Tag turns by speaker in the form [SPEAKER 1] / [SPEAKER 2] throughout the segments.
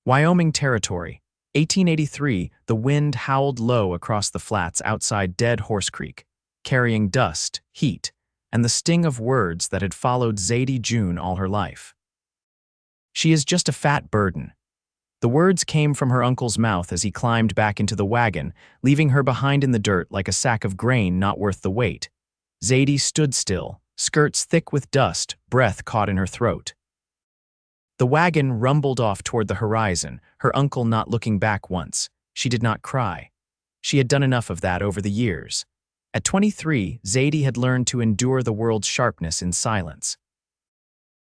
[SPEAKER 1] Wyoming Territory, 1883, the wind howled low across the flats outside Dead Horse Creek, carrying dust, heat, and the sting of words that had followed Zadie June all her life. She is just a fat burden. The words came from her uncle's mouth as he climbed back into the wagon, leaving her behind in the dirt like a sack of grain not worth the weight. Zadie stood still, skirts thick with dust, breath caught in her throat. The wagon rumbled off toward the horizon, her uncle not looking back once. She did not cry. She had done enough of that over the years. At 23, Zadie had learned to endure the world's sharpness in silence.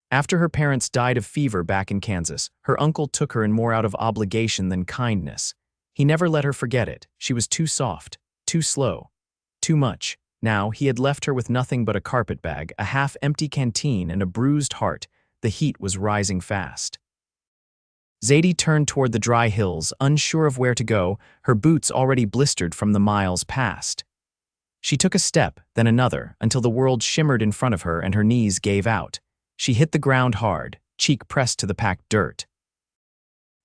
[SPEAKER 1] After her parents died of fever back in Kansas, her uncle took her in more out of obligation than kindness. He never let her forget it. She was too soft, too slow, too much. Now he had left her with nothing but a carpetbag, a half-empty canteen, and a bruised heart. The heat was rising fast. Zadie turned toward the dry hills, unsure of where to go, her boots already blistered from the miles past. She took a step, then another, until the world shimmered in front of her and her knees gave out. She hit the ground hard, cheek pressed to the packed dirt.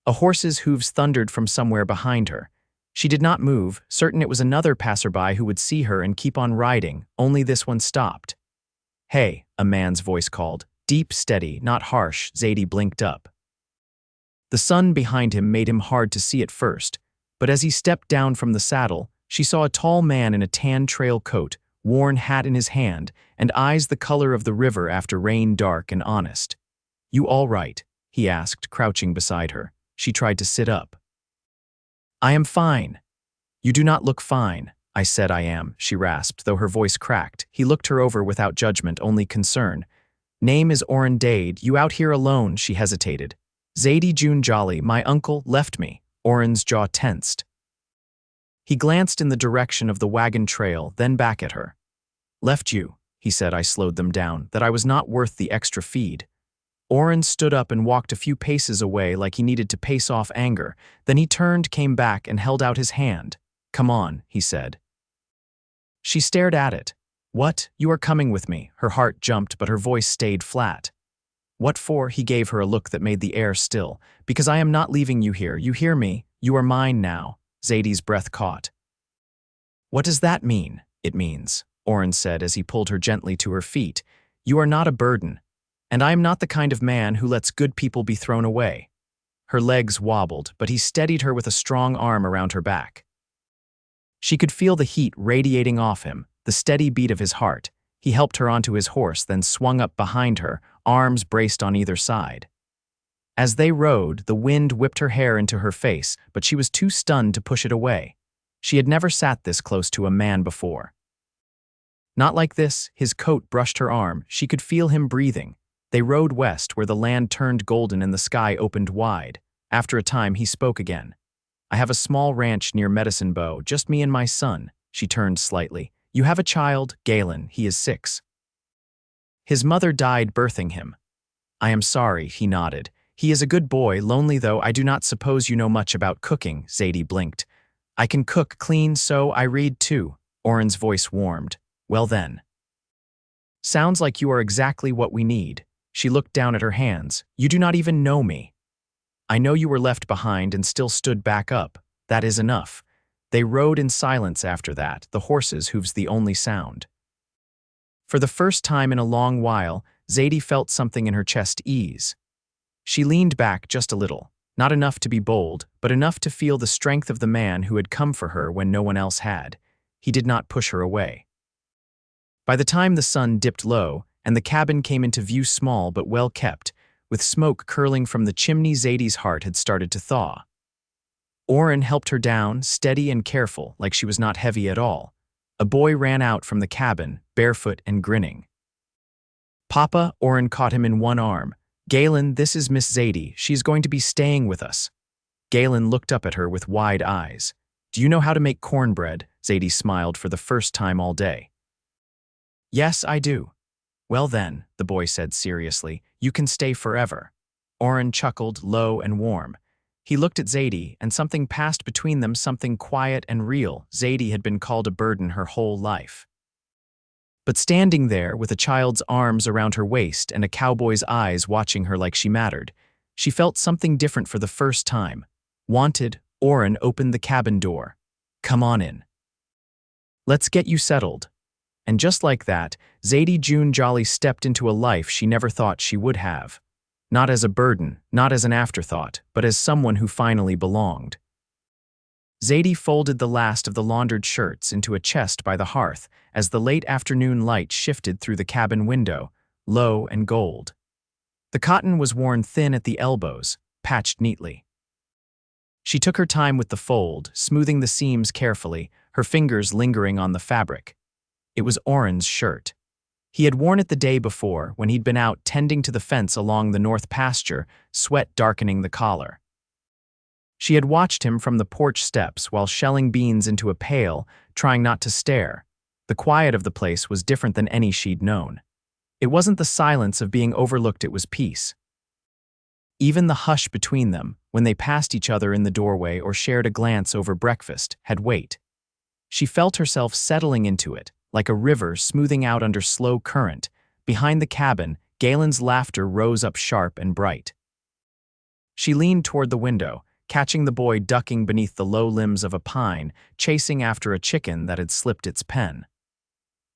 [SPEAKER 1] A horse's hooves thundered from somewhere behind her. She did not move, certain it was another passerby who would see her and keep on riding, only this one stopped. "Hey," a man's voice called. Deep, steady, not harsh. Zadie blinked up. The sun behind him made him hard to see at first, but as he stepped down from the saddle, she saw a tall man in a tan trail coat, worn hat in his hand, and eyes the color of the river after rain, dark and honest. "You all right?" he asked, crouching beside her. She tried to sit up. "I am fine." "You do not look fine." "I said I am," she rasped, though her voice cracked. He looked her over without judgment, only concern. "Name is Orren Dade. You out here alone?" She hesitated. "Zadie June Jolly, my uncle, left me." Orren's jaw tensed. He glanced in the direction of the wagon trail, then back at her. "Left you," he said. "I slowed them down, that I was not worth the extra feed." Orren stood up and walked a few paces away like he needed to pace off anger. Then he turned, came back, and held out his hand. "Come on," he said. She stared at it. "What? You are coming with me." Her heart jumped, but her voice stayed flat. "What for?" He gave her a look that made the air still. "Because I am not leaving you here. You hear me? You are mine now." Zadie's breath caught. "What does that mean?" "It means," Orren said as he pulled her gently to her feet, "you are not a burden. And I am not the kind of man who lets good people be thrown away." Her legs wobbled, but he steadied her with a strong arm around her back. She could feel the heat radiating off him, the steady beat of his heart. He helped her onto his horse, then swung up behind her, arms braced on either side. As they rode, the wind whipped her hair into her face, but she was too stunned to push it away. She had never sat this close to a man before. Not like this. His coat brushed her arm. She could feel him breathing. They rode west, where the land turned golden and the sky opened wide. After a time, he spoke again. "I have a small ranch near Medicine Bow, just me and my son." She turned slightly. "You have a child, Galen. He is 6. His mother died birthing him." "I am sorry," he nodded. "He is a good boy, lonely though. I do not suppose you know much about cooking." Zadie blinked. "I can cook, clean, sew, I read too." Orren's voice warmed. "Well then. Sounds like you are exactly what we need." She looked down at her hands. "You do not even know me." "I know you were left behind and still stood back up. That is enough." They rode in silence after that, the horses' hooves the only sound. For the first time in a long while, Zadie felt something in her chest ease. She leaned back just a little, not enough to be bold, but enough to feel the strength of the man who had come for her when no one else had. He did not push her away. By the time the sun dipped low, and the cabin came into view, small but well kept, with smoke curling from the chimney, Zadie's heart had started to thaw. Orren helped her down, steady and careful, like she was not heavy at all. A boy ran out from the cabin, barefoot and grinning. "Papa," Orren caught him in one arm. "Galen, this is Miss Zadie. She is going to be staying with us." Galen looked up at her with wide eyes. "Do you know how to make cornbread?" Zadie smiled for the first time all day. "Yes, I do." "Well then," the boy said seriously, "you can stay forever." Orren chuckled, low and warm. He looked at Zadie, and something passed between them, something quiet and real. Zadie had been called a burden her whole life. But standing there, with a child's arms around her waist and a cowboy's eyes watching her like she mattered, She felt something different for the first time. Wanted, Orren opened the cabin door. "Come on in. Let's get you settled." And just like that, Zadie June Jolly stepped into a life she never thought she would have. Not as a burden, not as an afterthought, but as someone who finally belonged. Zadie folded the last of the laundered shirts into a chest by the hearth as the late afternoon light shifted through the cabin window, low and gold. The cotton was worn thin at the elbows, patched neatly. She took her time with the fold, smoothing the seams carefully, her fingers lingering on the fabric. It was Orren's shirt. He had worn it the day before when he'd been out tending to the fence along the north pasture, sweat darkening the collar. She had watched him from the porch steps while shelling beans into a pail, trying not to stare. The quiet of the place was different than any she'd known. It wasn't the silence of being overlooked, it was peace. Even the hush between them, when they passed each other in the doorway or shared a glance over breakfast, had weight. She felt herself settling into it, like a river smoothing out under slow current. Behind the cabin, Galen's laughter rose up sharp and bright. She leaned toward the window, catching the boy ducking beneath the low limbs of a pine, chasing after a chicken that had slipped its pen.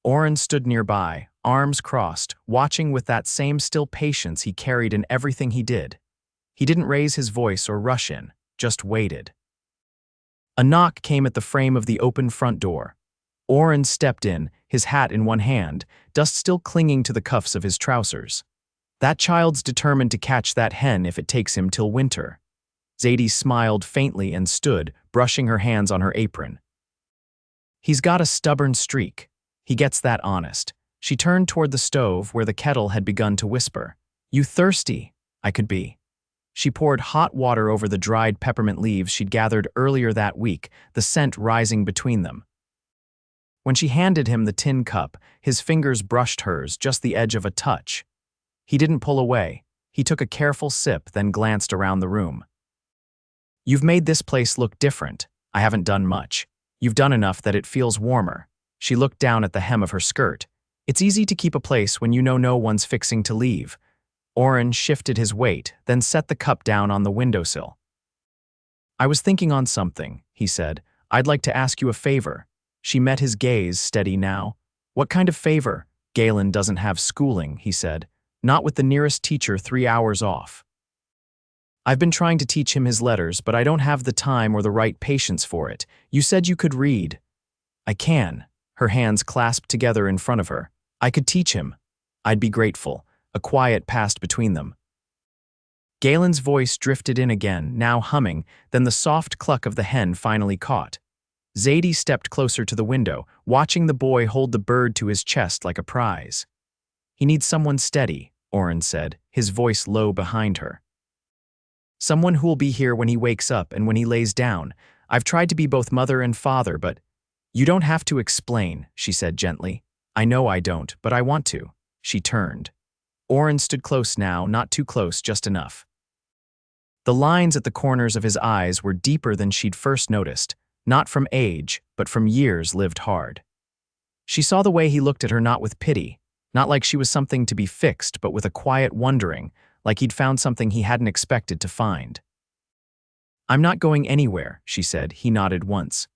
[SPEAKER 1] Orren stood nearby, arms crossed, watching with that same still patience he carried in everything he did. He didn't raise his voice or rush in, just waited. A knock came at the frame of the open front door. Orren stepped in, his hat in one hand, dust still clinging to the cuffs of his trousers. That child's determined to catch that hen if it takes him till winter. Zadie smiled faintly and stood, brushing her hands on her apron. He's got a stubborn streak. He gets that honest. She turned toward the stove where the kettle had begun to whisper. "You thirsty? I could be." She poured hot water over the dried peppermint leaves she'd gathered earlier that week, the scent rising between them. When she handed him the tin cup, his fingers brushed hers, just the edge of a touch. He didn't pull away. He took a careful sip, then glanced around the room. "You've made this place look different. I haven't done much. You've done enough that it feels warmer." She looked down at the hem of her skirt. "It's easy to keep a place when you know no one's fixing to leave." Orren shifted his weight, then set the cup down on the windowsill. "I was thinking on something," he said. "I'd like to ask you a favor." She met his gaze, steady now. "What kind of favor?" "Galen doesn't have schooling," he said. "Not with the nearest teacher 3 hours off. I've been trying to teach him his letters, but I don't have the time or the right patience for it. You said you could read." "I can." Her hands clasped together in front of her. "I could teach him. I'd be grateful." A quiet passed between them. Galen's voice drifted in again, now humming, then the soft cluck of the hen finally caught. Zadie stepped closer to the window, watching the boy hold the bird to his chest like a prize. "He needs someone steady," Orren said, his voice low behind her. "Someone who'll be here when he wakes up and when he lays down. I've tried to be both mother and father, but—" "You don't have to explain," she said gently. "I know I don't, but I want to." She turned. Orren stood close now, not too close, just enough. The lines at the corners of his eyes were deeper than she'd first noticed, not from age, but from years lived hard. She saw the way he looked at her, not with pity, not like she was something to be fixed, but with a quiet wondering, like he'd found something he hadn't expected to find. "I'm not going anywhere," she said. He nodded once.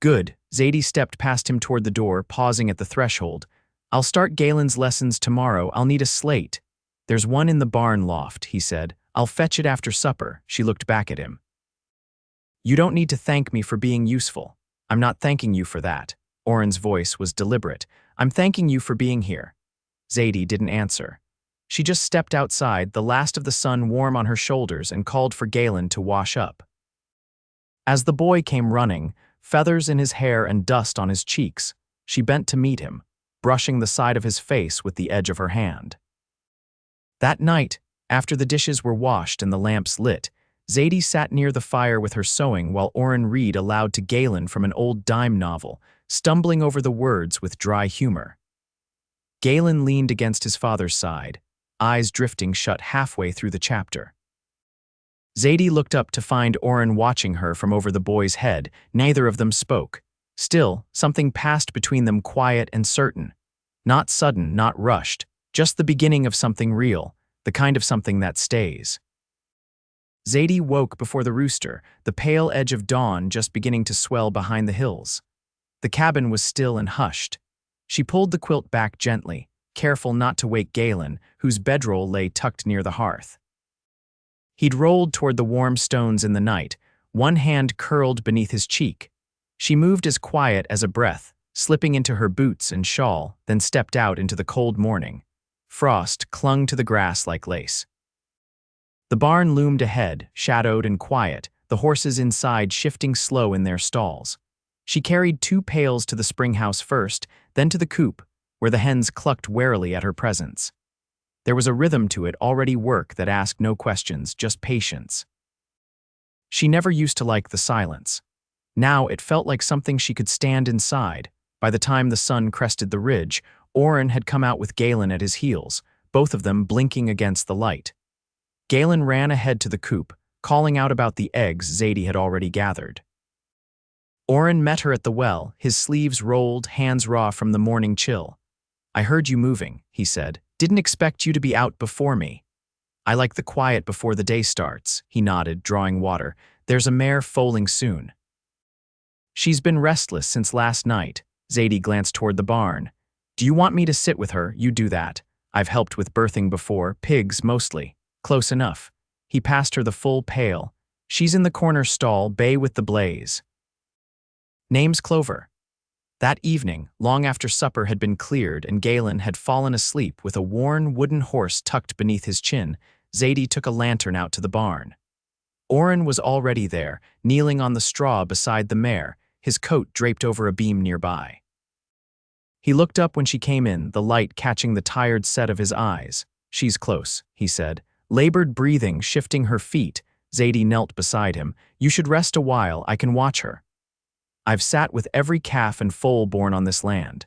[SPEAKER 1] "Good." Zadie stepped past him toward the door, pausing at the threshold. "I'll start Galen's lessons tomorrow. I'll need a slate." "There's one in the barn loft," he said. "I'll fetch it after supper." She looked back at him. "You don't need to thank me for being useful. I'm not thanking you for that." Orren's voice was deliberate. "I'm thanking you for being here." Zadie didn't answer. She just stepped outside, the last of the sun warm on her shoulders, and called for Galen to wash up. As the boy came running, feathers in his hair and dust on his cheeks, she bent to meet him, brushing the side of his face with the edge of her hand. That night, after the dishes were washed and the lamps lit, Zadie sat near the fire with her sewing while Orren read aloud to Galen from an old dime novel, stumbling over the words with dry humor. Galen leaned against his father's side, eyes drifting shut halfway through the chapter. Zadie looked up to find Orren watching her from over the boy's head. Neither of them spoke. Still, something passed between them, quiet and certain. Not sudden, not rushed, just the beginning of something real, the kind of something that stays. Zadie woke before the rooster, the pale edge of dawn just beginning to swell behind the hills. The cabin was still and hushed. She pulled the quilt back gently, careful not to wake Galen, whose bedroll lay tucked near the hearth. He'd rolled toward the warm stones in the night, one hand curled beneath his cheek. She moved as quiet as a breath, slipping into her boots and shawl, then stepped out into the cold morning. Frost clung to the grass like lace. The barn loomed ahead, shadowed and quiet, the horses inside shifting slow in their stalls. She carried 2 pails to the spring house first, then to the coop, where the hens clucked warily at her presence. There was a rhythm to it, already work that asked no questions, just patience. She never used to like the silence. Now it felt like something she could stand inside. By the time the sun crested the ridge, Orren had come out with Galen at his heels, both of them blinking against the light. Galen ran ahead to the coop, calling out about the eggs Zadie had already gathered. Orren met her at the well, his sleeves rolled, hands raw from the morning chill. "I heard you moving," he said. "Didn't expect you to be out before me." "I like the quiet before the day starts," he nodded, drawing water. "There's a mare foaling soon." "She's been restless since last night." Zadie glanced toward the barn. "Do you want me to sit with her? You do that. I've helped with birthing before, pigs mostly." "Close enough." He passed her the full pail. "She's in the corner stall, bay with the blaze. Name's Clover." That evening, long after supper had been cleared and Galen had fallen asleep with a worn wooden horse tucked beneath his chin, Zadie took a lantern out to the barn. Orren was already there, kneeling on the straw beside the mare, his coat draped over a beam nearby. He looked up when she came in, the light catching the tired set of his eyes. "She's close," he said. Labored breathing, shifting her feet, Zadie knelt beside him. "You should rest a while, I can watch her. I've sat with every calf and foal born on this land."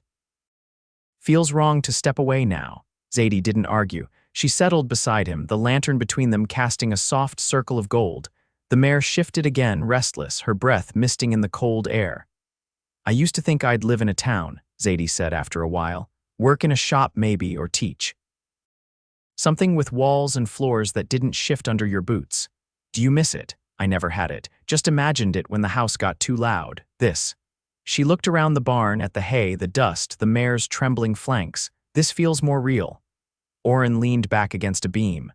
[SPEAKER 1] "Feels wrong to step away now." Zadie didn't argue. She settled beside him, the lantern between them casting a soft circle of gold. The mare shifted again, restless, her breath misting in the cold air. "I used to think I'd live in a town," Zadie said after a while. "Work in a shop maybe, or teach. Something with walls and floors that didn't shift under your boots. Do you miss it?" "I never had it. Just imagined it when the house got too loud. This." She looked around the barn at the hay, the dust, the mare's trembling flanks. "This feels more real." Orren leaned back against a beam.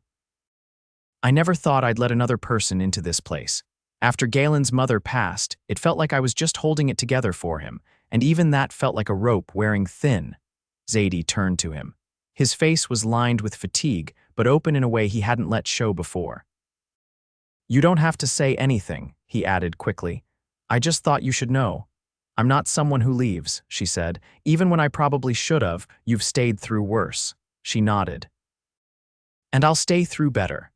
[SPEAKER 1] "I never thought I'd let another person into this place. After Galen's mother passed, it felt like I was just holding it together for him, and even that felt like a rope wearing thin." Zadie turned to him. His face was lined with fatigue, but open in a way he hadn't let show before. "You don't have to say anything," he added quickly. "I just thought you should know. I'm not someone who leaves," she said. "Even when I probably should have, you've stayed through worse." She nodded. "And I'll stay through better."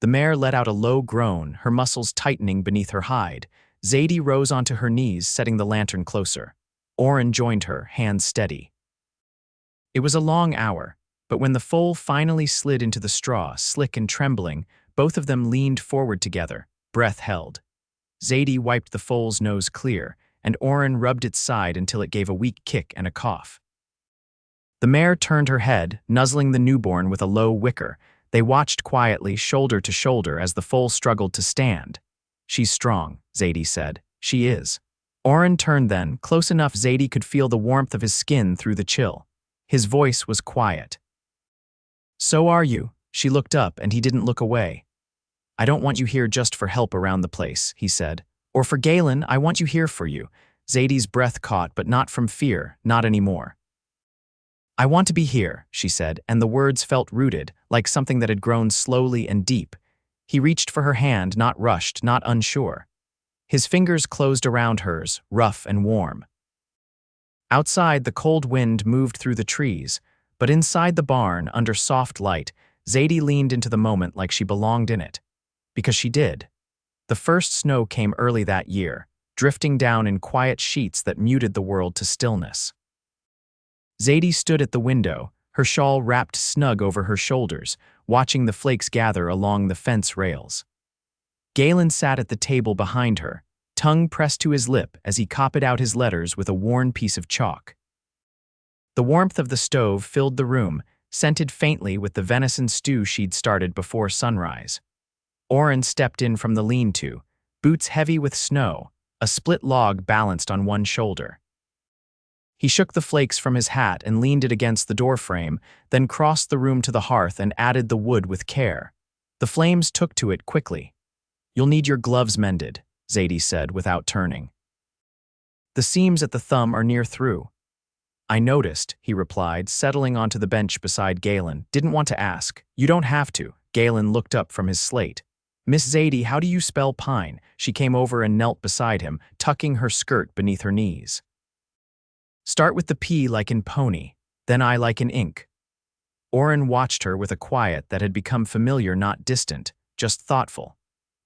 [SPEAKER 1] The mare let out a low groan, her muscles tightening beneath her hide. Zadie rose onto her knees, setting the lantern closer. Orren joined her, hands steady. It was a long hour, but when the foal finally slid into the straw, slick and trembling, both of them leaned forward together, breath held. Zadie wiped the foal's nose clear, and Orren rubbed its side until it gave a weak kick and a cough. The mare turned her head, nuzzling the newborn with a low whicker. They watched quietly, shoulder to shoulder, as the foal struggled to stand. "She's strong," Zadie said. "She is." Orren turned then, close enough Zadie could feel the warmth of his skin through the chill. His voice was quiet. "So are you." She looked up, and he didn't look away. "I don't want you here just for help around the place," he said. "Or for Galen, I want you here for you." Zadie's breath caught, but not from fear, not anymore. "I want to be here," she said, and the words felt rooted, like something that had grown slowly and deep. He reached for her hand, not rushed, not unsure. His fingers closed around hers, rough and warm. Outside, the cold wind moved through the trees, but inside the barn, under soft light, Zadie leaned into the moment like she belonged in it. Because she did. The first snow came early that year, drifting down in quiet sheets that muted the world to stillness. Zadie stood at the window, her shawl wrapped snug over her shoulders, watching the flakes gather along the fence rails. Galen sat at the table behind her, tongue pressed to his lip as he copied out his letters with a worn piece of chalk. The warmth of the stove filled the room, scented faintly with the venison stew she'd started before sunrise. Orren stepped in from the lean-to, boots heavy with snow, a split log balanced on one shoulder. He shook the flakes from his hat and leaned it against the doorframe, then crossed the room to the hearth and added the wood with care. The flames took to it quickly. "You'll need your gloves mended," Zadie said without turning. "The seams at the thumb are near through." "I noticed," he replied, settling onto the bench beside Galen. "Didn't want to ask." "You don't have to." Galen looked up from his slate. "Miss Zadie, how do you spell pine?" She came over and knelt beside him, tucking her skirt beneath her knees. "Start with the P like in pony, then I like in ink." Orren watched her with a quiet that had become familiar, not distant, just thoughtful.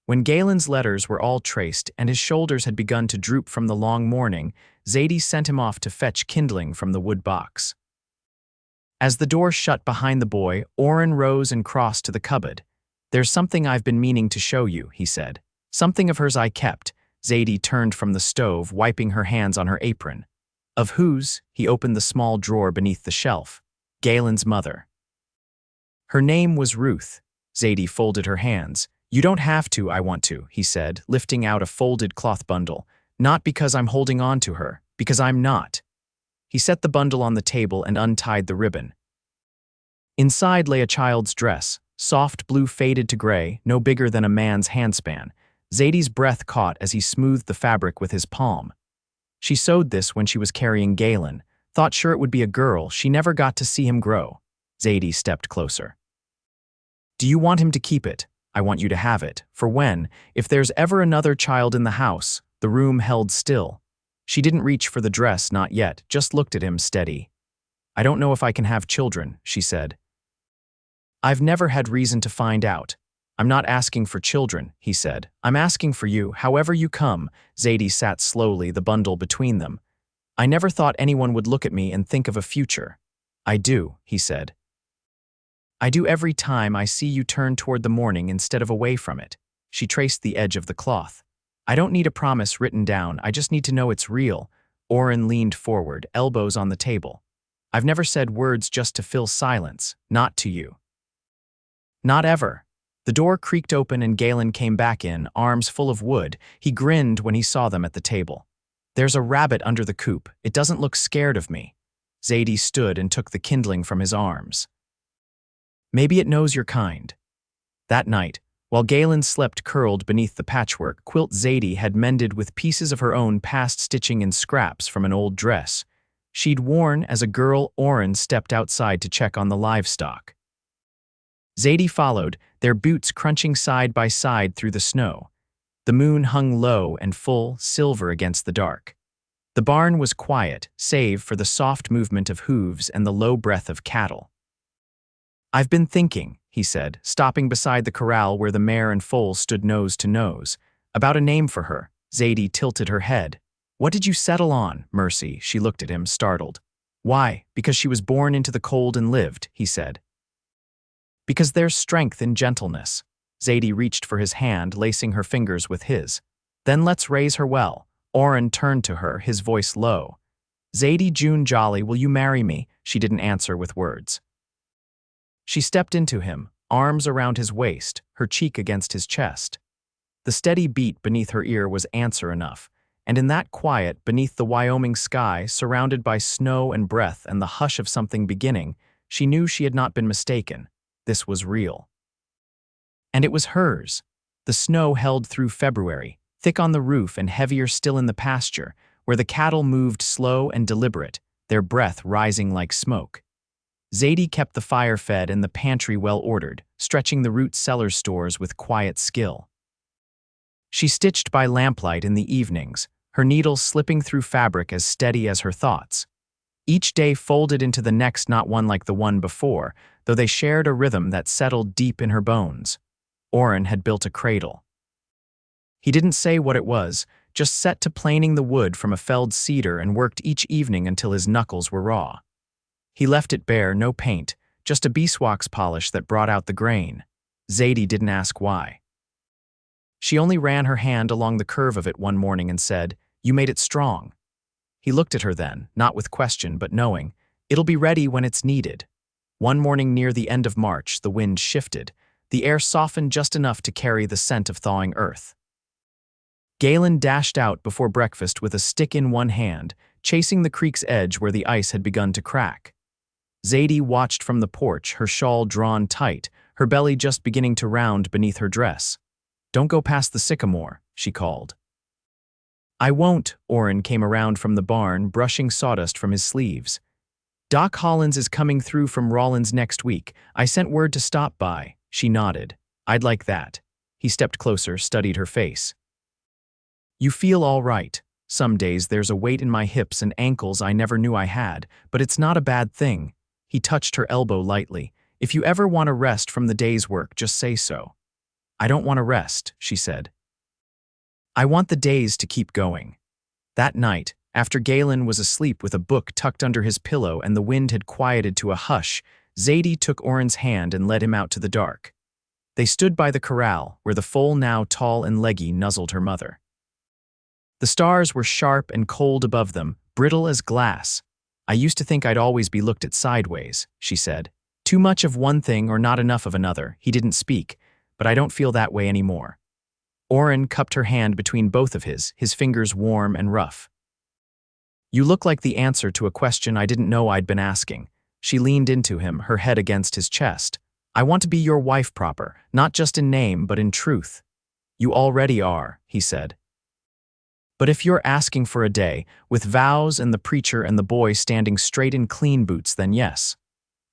[SPEAKER 1] When Galen's letters were all traced and his shoulders had begun to droop from the long mourning, Zadie sent him off to fetch kindling from the wood box. As the door shut behind the boy, Orren rose and crossed to the cupboard. "There's something I've been meaning to show you," he said. "Something of hers I kept." Zadie turned from the stove, wiping her hands on her apron. "Of whose?" He opened the small drawer beneath the shelf. "Galen's mother. Her name was Ruth." Zadie folded her hands. "You don't have to, I want to," he said, lifting out a folded cloth bundle. "Not because I'm holding on to her, because I'm not." He set the bundle on the table and untied the ribbon. Inside lay a child's dress, soft blue faded to gray, no bigger than a man's handspan. Zadie's breath caught as he smoothed the fabric with his palm. She sewed this when she was carrying Galen. Thought sure it would be a girl, she never got to see him grow. Zadie stepped closer. "Do you want him to keep it? I want you to have it, for when, if there's ever another child in the house." The room held still. She didn't reach for the dress, not yet, just looked at him steady. "I don't know if I can have children," she said. "I've never had reason to find out." "I'm not asking for children," he said. "I'm asking for you, however you come." Zadie sat slowly, the bundle between them. "I never thought anyone would look at me and think of a future." "I do," he said. "I do every time I see you turn toward the morning instead of away from it." She traced the edge of the cloth. "I don't need a promise written down, I just need to know it's real." Orren leaned forward, elbows on the table. "I've never said words just to fill silence, not to you." "Not ever." The door creaked open and Galen came back in, arms full of wood. He grinned when he saw them at the table. "There's a rabbit under the coop. It doesn't look scared of me." Zadie stood and took the kindling from his arms. "Maybe it knows your kind." That night, while Galen slept curled beneath the patchwork quilt Zadie had mended with pieces of her own past stitching and scraps from an old dress she'd worn as a girl, Orren stepped outside to check on the livestock. Zadie followed, their boots crunching side by side through the snow. The moon hung low and full, silver against the dark. The barn was quiet, save for the soft movement of hooves and the low breath of cattle. "I've been thinking," he said, stopping beside the corral where the mare and foal stood nose to nose, "about a name for her." Zadie tilted her head. "What did you settle on, Mercy?" She looked at him, startled. "Why, because she was born into the cold and lived," he said. "Because there's strength in gentleness." Zadie reached for his hand, lacing her fingers with his. "Then let's raise her well." Orren turned to her, his voice low. "Zadie June Jolly, will you marry me?" She didn't answer with words. She stepped into him, arms around his waist, her cheek against his chest. The steady beat beneath her ear was answer enough, and in that quiet, beneath the Wyoming sky, surrounded by snow and breath and the hush of something beginning, she knew she had not been mistaken. This was real. And it was hers. The snow held through February, thick on the roof and heavier still in the pasture, where the cattle moved slow and deliberate, their breath rising like smoke. Zadie kept the fire fed and the pantry well ordered, stretching the root cellar stores with quiet skill. She stitched by lamplight in the evenings, her needles slipping through fabric as steady as her thoughts. Each day folded into the next, not one like the one before, though they shared a rhythm that settled deep in her bones. Orren had built a cradle. He didn't say what it was, just set to planing the wood from a felled cedar and worked each evening until his knuckles were raw. He left it bare, no paint, just a beeswax polish that brought out the grain. Zadie didn't ask why. She only ran her hand along the curve of it one morning and said, "You made it strong." He looked at her then, not with question but knowing, "It'll be ready when it's needed." One morning near the end of March, the wind shifted. the air softened just enough to carry the scent of thawing earth. Galen dashed out before breakfast with a stick in one hand, chasing the creek's edge where the ice had begun to crack. Zadie watched from the porch, her shawl drawn tight, her belly just beginning to round beneath her dress. "Don't go past the sycamore," she called. "I won't," Orren came around from the barn, brushing sawdust from his sleeves. "Doc Hollins is coming through from Rawlins next week. I sent word to stop by." She nodded. "I'd like that." He stepped closer, studied her face. "You feel all right. Some days there's a weight in my hips and ankles I never knew I had, but it's not a bad thing." He touched her elbow lightly. "If you ever want to rest from the day's work, just say so." "I don't want to rest," she said. "I want the days to keep going." That night, after Galen was asleep with a book tucked under his pillow and the wind had quieted to a hush, Zadie took Orren's hand and led him out to the dark. They stood by the corral, where the foal, now tall and leggy, nuzzled her mother. The stars were sharp and cold above them, brittle as glass. "I used to think I'd always be looked at sideways," she said. "Too much of one thing or not enough of another." He didn't speak, "but I don't feel that way anymore." Orren cupped her hand between both of his fingers warm and rough. "You look like the answer to a question I didn't know I'd been asking." She leaned into him, her head against his chest. "I want to be your wife proper, not just in name but in truth." "You already are," he said. "But if you're asking for a day, with vows and the preacher and the boy standing straight in clean boots, then yes.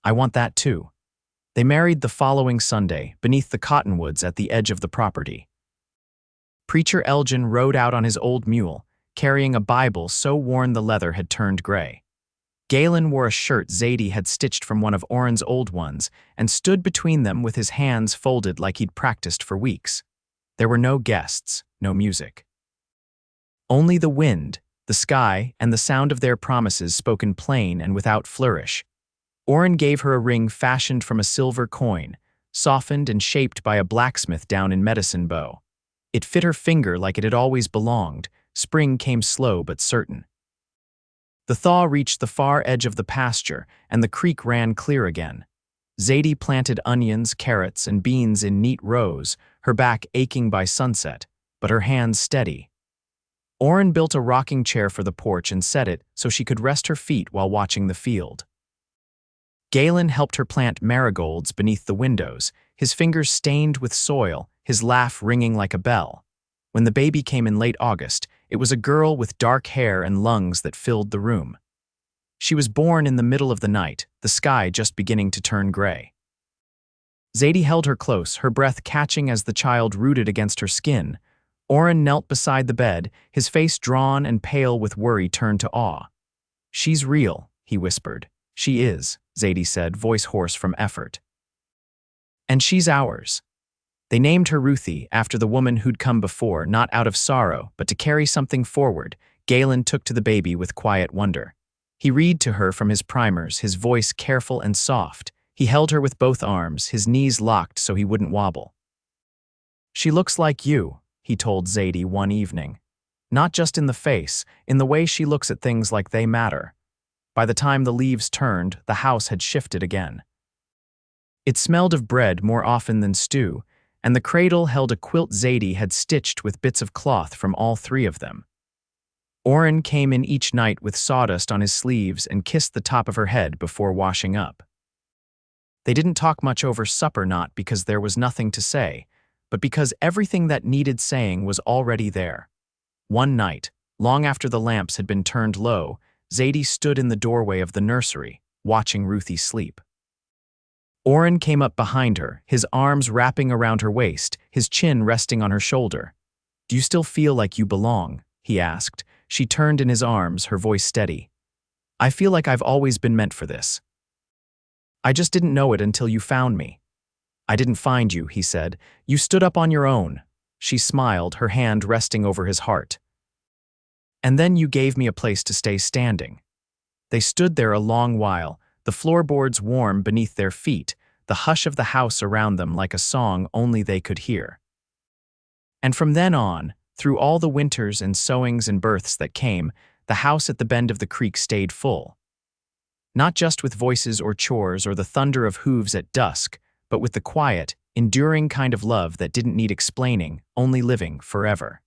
[SPEAKER 1] I want that too." They married the following Sunday, beneath the cottonwoods at the edge of the property. Preacher Elgin rode out on his old mule, carrying a Bible so worn the leather had turned gray. Galen wore a shirt Zadie had stitched from one of Orren's old ones and stood between them with his hands folded like he'd practiced for weeks. There were no guests, no music. Only the wind, the sky, and the sound of their promises spoken plain and without flourish. Orren gave her a ring fashioned from a silver coin, softened and shaped by a blacksmith down in Medicine Bow. It fit her finger like it had always belonged. Spring came slow but certain. The thaw reached the far edge of the pasture, and the creek ran clear again. Zadie planted onions, carrots, and beans in neat rows, her back aching by sunset, but her hands steady. Orren built a rocking chair for the porch and set it so she could rest her feet while watching the field. Galen helped her plant marigolds beneath the windows, his fingers stained with soil, his laugh ringing like a bell. When the baby came in late August, it was a girl with dark hair and lungs that filled the room. She was born in the middle of the night, the sky just beginning to turn gray. Zadie held her close, her breath catching as the child rooted against her skin. Orren knelt beside the bed, his face drawn and pale with worry turned to awe. "She's real," he whispered. "She is," Zadie said, voice hoarse from effort. "And she's ours." They named her Ruthie, after the woman who'd come before, not out of sorrow, but to carry something forward. Galen took to the baby with quiet wonder. He read to her from his primers, his voice careful and soft. He held her with both arms, his knees locked so he wouldn't wobble. "She looks like you," he told Zadie one evening. "Not just in the face, in the way she looks at things like they matter." By the time the leaves turned, the house had shifted again. It smelled of bread more often than stew, and the cradle held a quilt Zadie had stitched with bits of cloth from all three of them. Orren came in each night with sawdust on his sleeves and kissed the top of her head before washing up. They didn't talk much over supper, not because there was nothing to say, but because everything that needed saying was already there. One night, long after the lamps had been turned low, Zadie stood in the doorway of the nursery, watching Ruthie sleep. Orren came up behind her, his arms wrapping around her waist, his chin resting on her shoulder. "Do you still feel like you belong?" he asked. She turned in his arms, her voice steady. "I feel like I've always been meant for this. I just didn't know it until you found me." "I didn't find you," he said. "You stood up on your own." She smiled, her hand resting over his heart. "And then you gave me a place to stay standing." They stood there a long while, the floorboards warm beneath their feet, the hush of the house around them like a song only they could hear. And from then on, through all the winters and sowings and births that came, the house at the bend of the creek stayed full. Not just with voices or chores or the thunder of hooves at dusk, but with the quiet, enduring kind of love that didn't need explaining, only living forever.